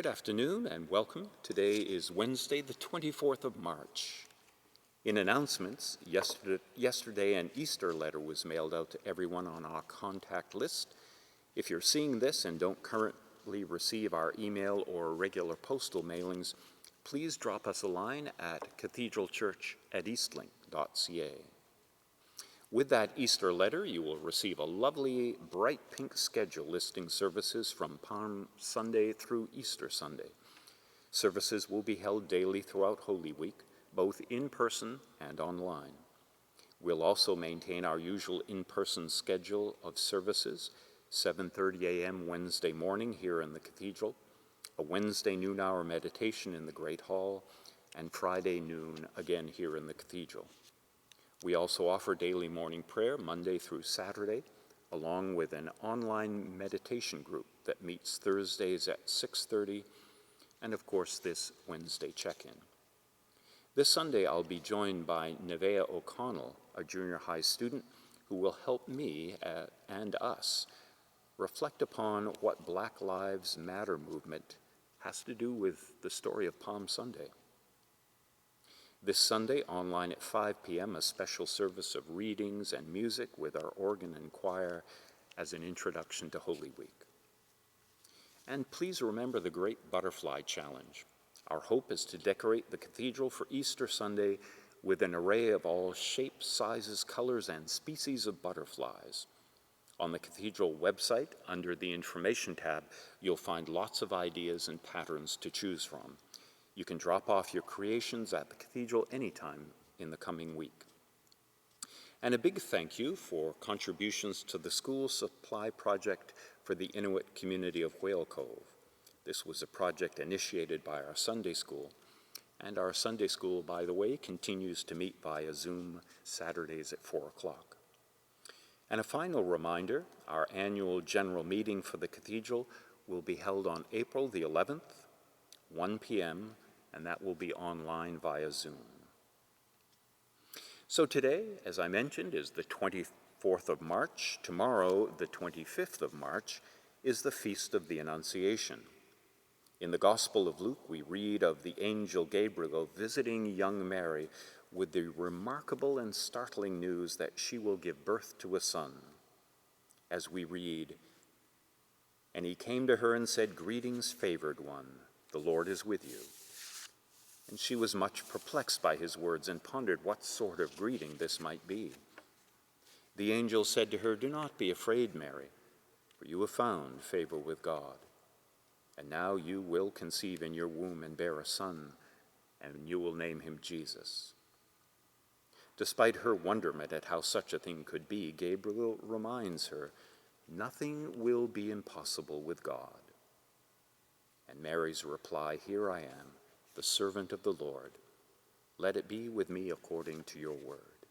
Good afternoon and welcome. Today is Wednesday, the 24th of March. In announcements, yesterday an Easter letter was mailed out to everyone on our contact list. If you're seeing this and don't currently receive our email or regular postal mailings, please drop us a line at cathedralchurch@eastlink.ca. With that Easter letter, you will receive a lovely bright pink schedule listing services from Palm Sunday through Easter Sunday. Services will be held daily throughout Holy Week, both in person and online. We'll also maintain our usual in-person schedule of services, 7:30 a.m. Wednesday morning here in the Cathedral, a Wednesday noon-hour meditation in the Great Hall, and Friday noon again here in the Cathedral. We also offer daily morning prayer Monday through Saturday, along with an online meditation group that meets Thursdays at 6:30, and of course this Wednesday check-in. This Sunday I'll be joined by Nevaeh O'Connell, a junior high student, who will help me and us reflect upon what Black Lives Matter movement has to do with the story of Palm Sunday. This Sunday, online at 5 p.m., a special service of readings and music with our organ and choir as an introduction to Holy Week. And please remember the Great Butterfly Challenge. Our hope is to decorate the cathedral for Easter Sunday with an array of all shapes, sizes, colors, and species of butterflies. On the cathedral website, under the Information tab, you'll find lots of ideas and patterns to choose from. You can drop off your creations at the cathedral anytime in the coming week. And a big thank you for contributions to the school supply project for the Inuit community of Whale Cove. This was a project initiated by our Sunday school, and our Sunday school, by the way, continues to meet via Zoom Saturdays at 4 o'clock. And a final reminder, our annual general meeting for the cathedral will be held on April the 11th, 1 p.m., and that will be online via Zoom. So today, as I mentioned, is the 24th of March. Tomorrow, the 25th of March, is the Feast of the Annunciation. In the Gospel of Luke, we read of the angel Gabriel visiting young Mary with the remarkable and startling news that she will give birth to a son. As we read, "And he came to her and said, 'Greetings, favored one, the Lord is with you.' And she was much perplexed by his words and pondered what sort of greeting this might be. The angel said to her, 'Do not be afraid, Mary, for you have found favor with God. And now you will conceive in your womb and bear a son, and you will name him Jesus.' Despite her wonderment at how such a thing could be, Gabriel reminds her, 'Nothing will be impossible with God.' And Mary's reply, 'Here I am, the servant of the Lord. Let it be with me according to your word.'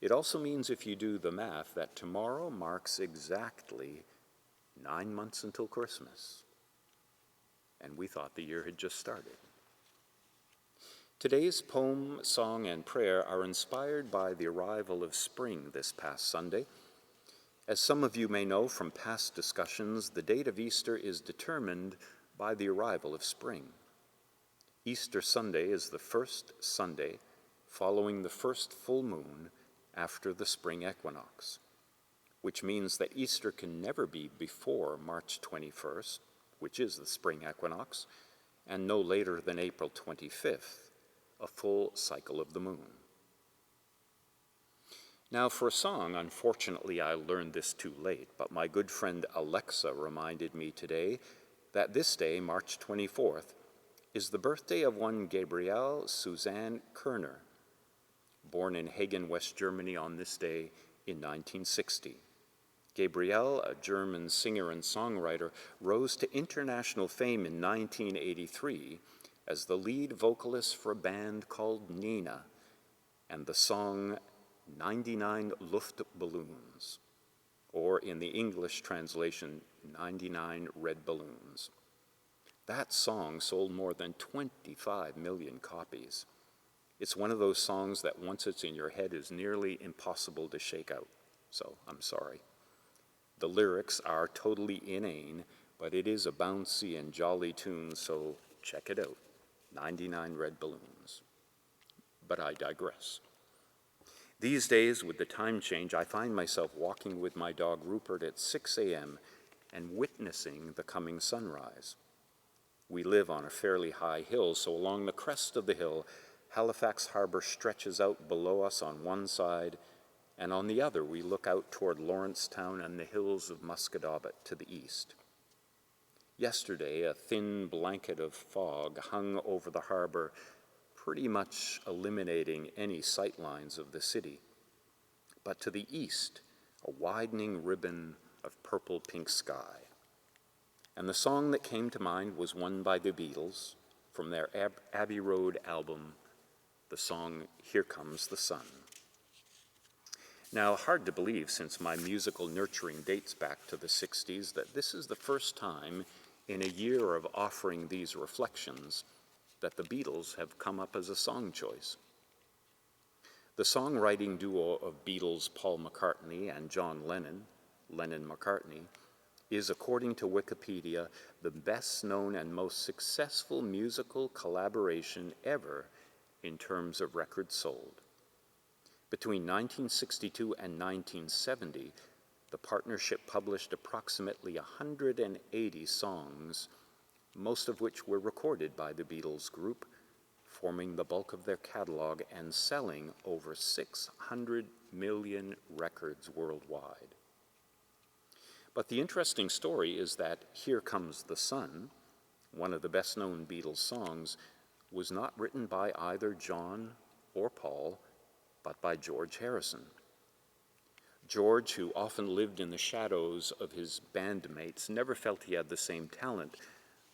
It also means, if you do the math, that tomorrow marks exactly 9 months until Christmas. And we thought the year had just started. Today's poem, song, and prayer are inspired by the arrival of spring this past Sunday. As some of you may know from past discussions, the date of Easter is determined by the arrival of spring. Easter Sunday is the first Sunday following the first full moon after the spring equinox, which means that Easter can never be before March 21st, which is the spring equinox, and no later than April 25th, a full cycle of the moon. Now for a song, unfortunately I learned this too late, but my good friend Alexa reminded me today that this day, March 24th, is the birthday of one Gabriel Suzanne Kerner, born in Hagen, West Germany on this day in 1960. Gabriel, a German singer and songwriter, rose to international fame in 1983 as the lead vocalist for a band called Nina and the song 99 Luftballons, or in the English translation, 99 Red Balloons. That song sold more than 25 million copies. It's one of those songs that once it's in your head is nearly impossible to shake out, so I'm sorry. The lyrics are totally inane, but it is a bouncy and jolly tune, so check it out, 99 Red Balloons. But I digress. These days, with the time change, I find myself walking with my dog Rupert at 6 a.m. and witnessing the coming sunrise. We live on a fairly high hill, so along the crest of the hill, Halifax Harbor stretches out below us on one side, and on the other we look out toward Lawrencetown and the hills of Musquodoboit to the east. Yesterday, a thin blanket of fog hung over the harbor, pretty much eliminating any sightlines of the city. But to the east, a widening ribbon of purple-pink sky. And the song that came to mind was one by the Beatles from their Abbey Road album, the song Here Comes the Sun. Now, hard to believe, since my musical nurturing dates back to the 60s, that this is the first time in a year of offering these reflections that the Beatles have come up as a song choice. The songwriting duo of Beatles Paul McCartney and John Lennon, Lennon-McCartney, is, according to Wikipedia, the best known and most successful musical collaboration ever in terms of records sold. Between 1962 and 1970, the partnership published approximately 180 songs, most of which were recorded by the Beatles group, forming the bulk of their catalog and selling over 600 million records worldwide. But the interesting story is that Here Comes the Sun, one of the best-known Beatles songs, was not written by either John or Paul, but by George Harrison. George, who often lived in the shadows of his bandmates, never felt he had the same talent,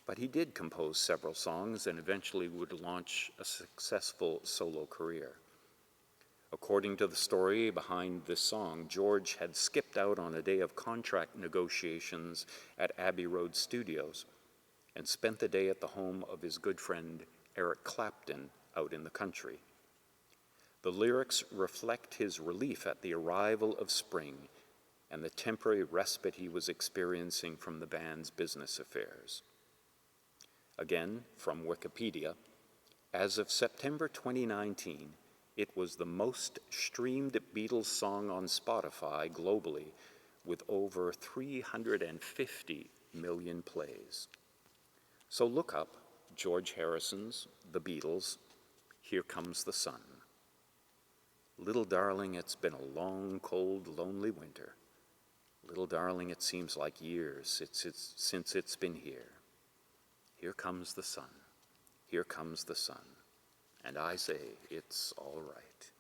but he did compose several songs and eventually would launch a successful solo career. According to the story behind this song, George had skipped out on a day of contract negotiations at Abbey Road Studios and spent the day at the home of his good friend Eric Clapton out in the country. The lyrics reflect his relief at the arrival of spring and the temporary respite he was experiencing from the band's business affairs. Again, from Wikipedia, as of September 2019, it was the most streamed Beatles song on Spotify globally, with over 350 million plays. So look up George Harrison's The Beatles, Here Comes the Sun. Little darling, it's been a long, cold, lonely winter. Little darling, it seems like years since it's been here. Here comes the sun, here comes the sun, and I say it's all right.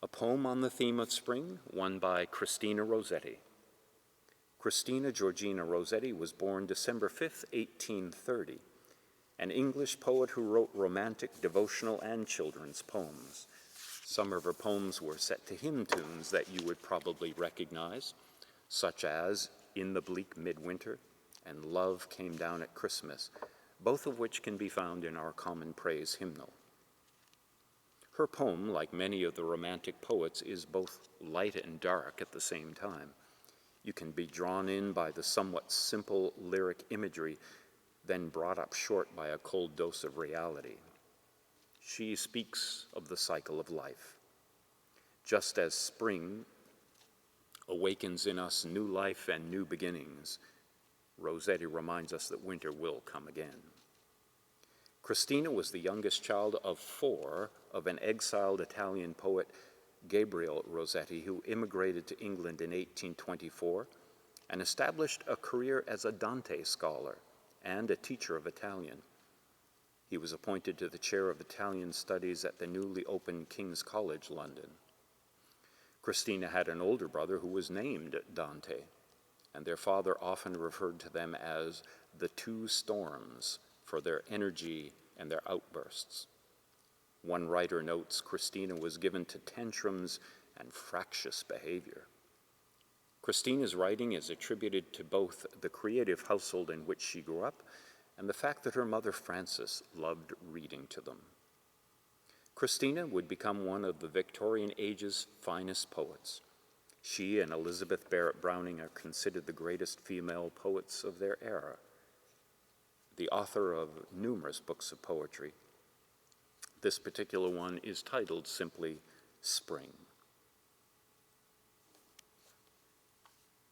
A poem on the theme of spring, one by Christina Rossetti. Christina Georgina Rossetti was born December 5th, 1830, an English poet who wrote romantic, devotional, and children's poems. Some of her poems were set to hymn tunes that you would probably recognize, such as In the Bleak Midwinter and Love Came Down at Christmas, both of which can be found in our Common Praise hymnal. Her poem, like many of the Romantic poets, is both light and dark at the same time. You can be drawn in by the somewhat simple lyric imagery, then brought up short by a cold dose of reality. She speaks of the cycle of life. Just as spring awakens in us new life and new beginnings, Rossetti reminds us that winter will come again. Christina was the youngest child of 4 of an exiled Italian poet, Gabriel Rossetti, who immigrated to England in 1824 and established a career as a Dante scholar and a teacher of Italian. He was appointed to the chair of Italian studies at the newly opened King's College, London. Christina had an older brother who was named Dante, and their father often referred to them as the two storms for their energy and their outbursts. One writer notes Christina was given to tantrums and fractious behavior. Christina's writing is attributed to both the creative household in which she grew up and the fact that her mother Frances loved reading to them. Christina would become one of the Victorian age's finest poets, She and Elizabeth Barrett Browning are considered the greatest female poets of their era, the author of numerous books of poetry. This particular one is titled simply Spring.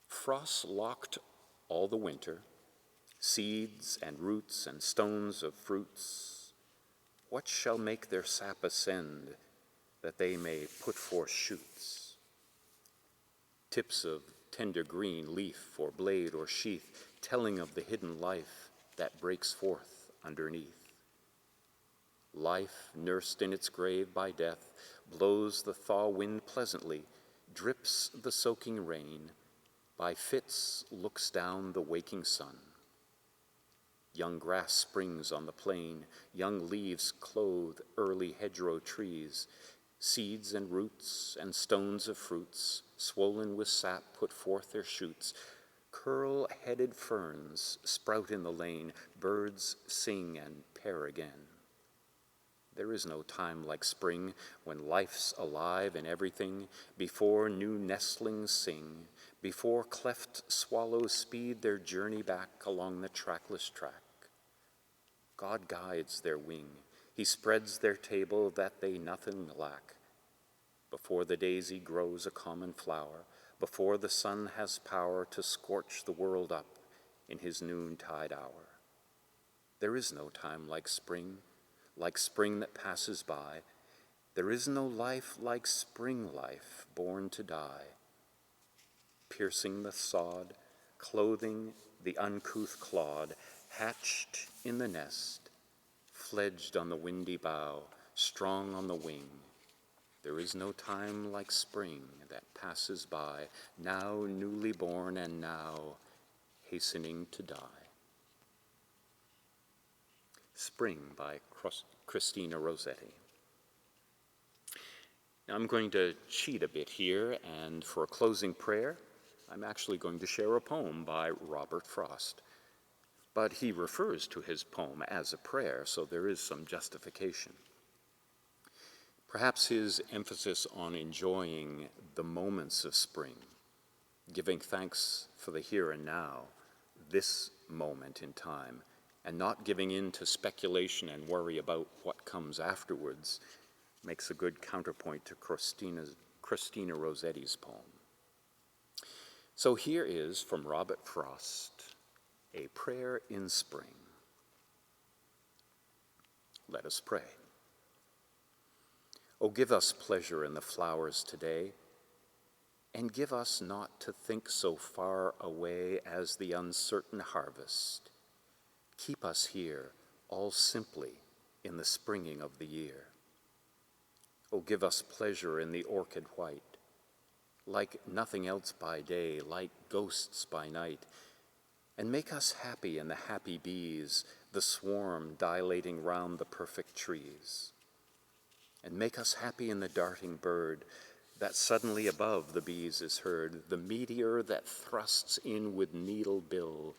Frost locked all the winter, seeds and roots and stones of fruits. What shall make their sap ascend, that they may put forth shoots? Tips of tender green leaf or blade or sheath, telling of the hidden life that breaks forth underneath. Life, nursed in its grave by death, blows the thaw wind pleasantly, drips the soaking rain, by fits looks down the waking sun. Young grass springs on the plain, young leaves clothe early hedgerow trees, seeds and roots and stones of fruits, swollen with sap, put forth their shoots. Curl-headed ferns sprout in the lane, birds sing and pair again. There is no time like spring, when life's alive in everything, before new nestlings sing, before cleft swallows speed their journey back along the trackless track. God guides their wing, he spreads their table that they nothing lack. Before the daisy grows a common flower, before the sun has power to scorch the world up in his noontide hour. There is no time like spring that passes by. There is no life like spring life, born to die. Piercing the sod, clothing the uncouth clod, hatched in the nest, fledged on the windy bough, strong on the wing. There is no time like spring that passes by, now newly born and now hastening to die. Spring by Christina Rossetti. Now I'm going to cheat a bit here, and for a closing prayer, I'm actually going to share a poem by Robert Frost. But he refers to his poem as a prayer, so there is some justification. Perhaps his emphasis on enjoying the moments of spring, giving thanks for the here and now, this moment in time, and not giving in to speculation and worry about what comes afterwards, makes a good counterpoint to Christina Rossetti's poem. So here is, from Robert Frost, A Prayer in Spring. Let us pray. O give us pleasure in the flowers today, and give us not to think so far away as the uncertain harvest. Keep us here, all simply, in the springing of the year. O give us pleasure in the orchid white, like nothing else by day, like ghosts by night, and make us happy in the happy bees, the swarm dilating round the perfect trees. And make us happy in the darting bird, that suddenly above the bees is heard, the meteor that thrusts in with needle bill,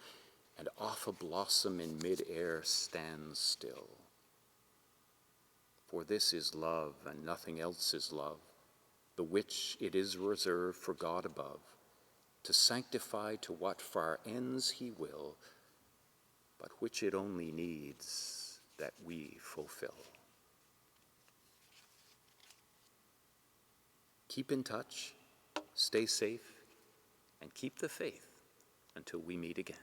and off a blossom in mid-air stands still. For this is love, and nothing else is love, the which it is reserved for God above, to sanctify to what far ends he will, but which it only needs that we fulfill. Keep in touch, stay safe, and keep the faith until we meet again.